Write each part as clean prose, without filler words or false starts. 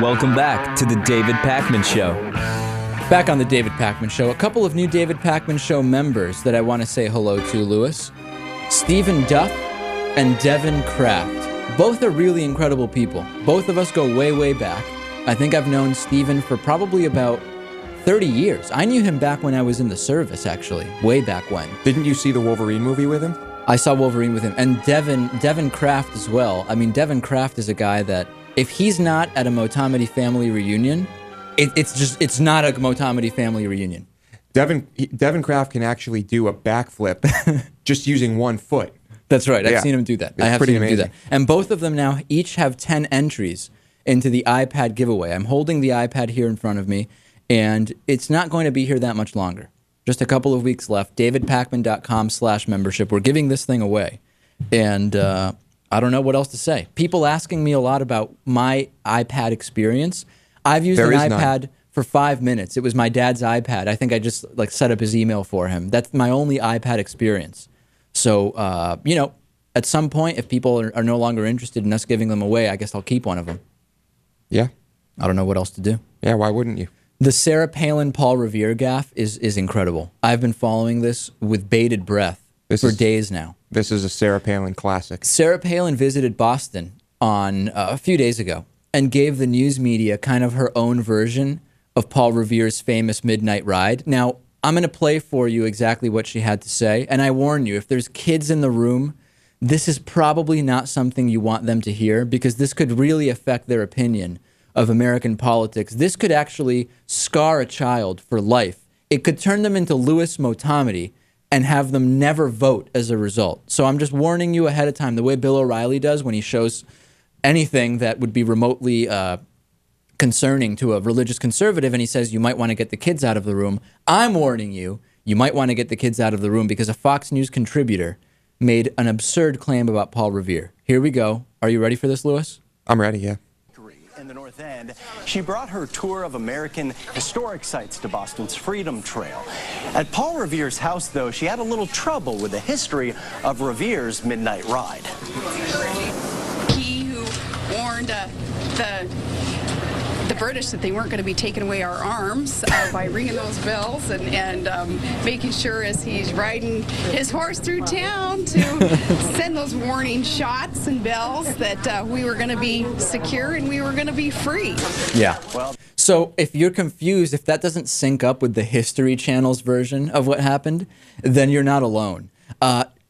Welcome back to the David Pakman Show. Back on the David Pakman Show, a couple of new David Pakman Show members that I want to say hello to, Lewis. Stephen Duff and Devin Kraft. Both are really incredible people. Both of us go way, way back. I think I've known Stephen for probably about 30 years. I knew him back when I was in the service, actually. Way back when. Didn't you see the Wolverine movie with him? I saw Wolverine with him. And Devin Kraft as well. I mean, Devin Kraft is a guy that, if he's not at a Motomedy family reunion, it's not a Motomedy family reunion. Devin Kraft can actually do a backflip just using one foot. That's right. I've seen him do that. I have seen him do that. And both of them now each have 10 entries into the iPad giveaway. I'm holding the iPad here in front of me, and it's not going to be here that much longer. Just a couple of weeks left. DavidPakman.com/membership. We're giving this thing away. And I don't know what else to say. People asking me a lot about my iPad experience. I've used an iPad for 5 minutes. It was my dad's iPad. I think I just set up his email for him. That's my only iPad experience. So, at some point, if people are no longer interested in us giving them away, I guess I'll keep one of them. Yeah. I don't know what else to do. Yeah, why wouldn't you? The Sarah Palin, Paul Revere gaffe is incredible. I've been following this with bated breath for days now. This is a Sarah Palin classic. Sarah Palin visited Boston on a few days ago and gave the news media kind of her own version of Paul Revere's famous midnight ride. Now, I'm going to play for you exactly what she had to say, and I warn you, if there's kids in the room, this is probably not something you want them to hear, because this could really affect their opinion of American politics. This could actually scar a child for life. It could turn them into Louis Motomedy and have them never vote as a result. So I'm just warning you ahead of time, the way Bill O'Reilly does when he shows anything that would be remotely concerning to a religious conservative, and he says you might want to get the kids out of the room. I'm warning you, you might want to get the kids out of the room because a Fox News contributor made an absurd claim about Paul Revere. Here we go. Are you ready for this, Lewis? I'm ready, yeah. In the North End, she brought her tour of American historic sites to Boston's Freedom Trail. At Paul Revere's house, though, she had a little trouble with the history of Revere's midnight ride. He who warned the British that they weren't going to be taking away our arms by ringing those bells and making sure as he's riding his horse through town to send those warning shots and bells that we were going to be secure and we were going to be free. Yeah. So if you're confused, if that doesn't sync up with the History Channel's version of what happened, then you're not alone.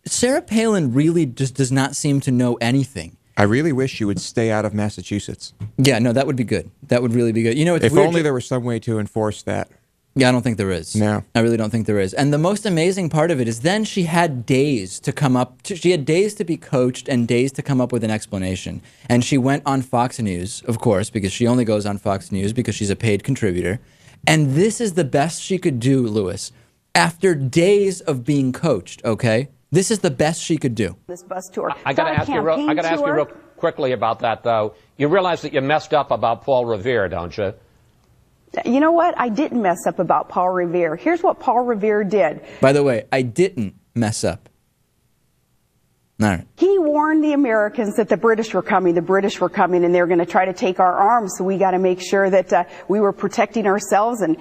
Sarah Palin really just does not seem to know anything. I really wish you would stay out of Massachusetts. Yeah, no, that would be good. That would really be good. You know, it's if weird. Only there was some way to enforce that. Yeah, I don't think there is. No. I really don't think there is. And the most amazing part of it is then she had days to come up. She had days to be coached and days to come up with an explanation. And she went on Fox News, of course, because she only goes on Fox News because she's a paid contributor. And this is the best she could do, Lewis, after days of being coached, okay? This is the best she could do. This bus tour. I got to ask you real quickly about that, though. You realize that you messed up about Paul Revere, don't you? You know what? I didn't mess up about Paul Revere. Here's what Paul Revere did. By the way, I didn't mess up. All right. He warned the Americans that the British were coming, and they were going to try to take our arms, so we got to make sure that we were protecting ourselves and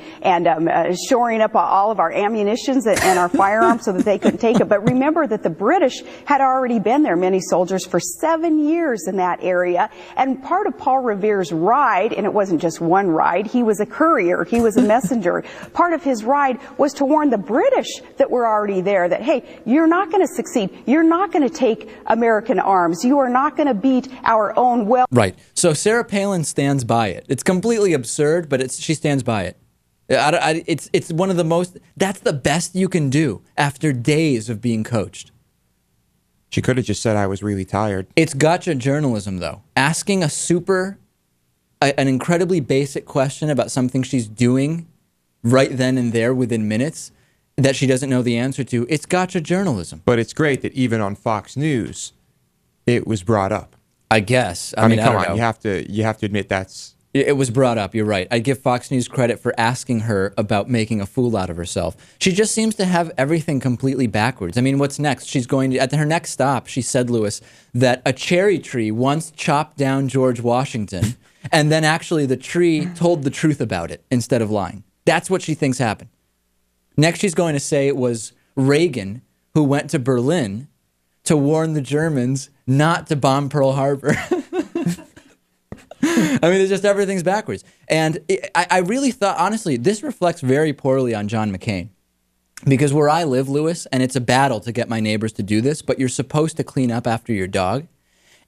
shoring up all of our ammunitions and our firearms so that they couldn't take it. But remember that the British had already been there, many soldiers, for 7 years in that area. And part of Paul Revere's ride, and it wasn't just one ride, he was a courier, he was a messenger. Part of his ride was to warn the British that were already there that, hey, you're not going to succeed. You're not going to take American arms. You are not going to beat our own well. Right. So Sarah Palin stands by it. It's completely absurd, but she stands by it. It's one of the most. That's the best you can do after days of being coached. She could have just said I was really tired. It's gotcha journalism, though. Asking an incredibly basic question about something she's doing right then and there within minutes that she doesn't know the answer to, it's gotcha journalism. But it's great that even on Fox News, it was brought up. I guess. I mean, come on, you have to admit that's It was brought up, you're right. I'd give Fox News credit for asking her about making a fool out of herself. She just seems to have everything completely backwards. I mean, what's next? She's going to, at her next stop, she said, Lewis, that a cherry tree once chopped down George Washington, and then actually the tree told the truth about it instead of lying. That's what she thinks happened. Next, she's going to say it was Reagan who went to Berlin to warn the Germans not to bomb Pearl Harbor. I mean, it's just everything's backwards. And I really thought, honestly, this reflects very poorly on John McCain. Because where I live, Lewis, and it's a battle to get my neighbors to do this, but you're supposed to clean up after your dog.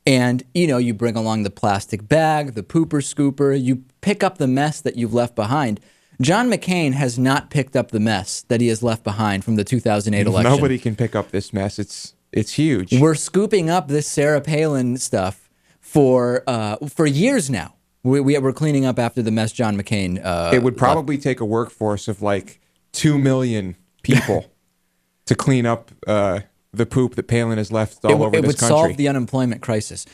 And, you know, you bring along the plastic bag, the pooper scooper, you pick up the mess that you've left behind. John McCain has not picked up the mess that he has left behind from the 2008 election. Nobody can pick up this mess. It's huge. We're scooping up this Sarah Palin stuff for years now. We're cleaning up after the mess John McCain it would probably take a workforce of like 2 million people to clean up the poop that Palin has left all over this country. It would solve the unemployment crisis.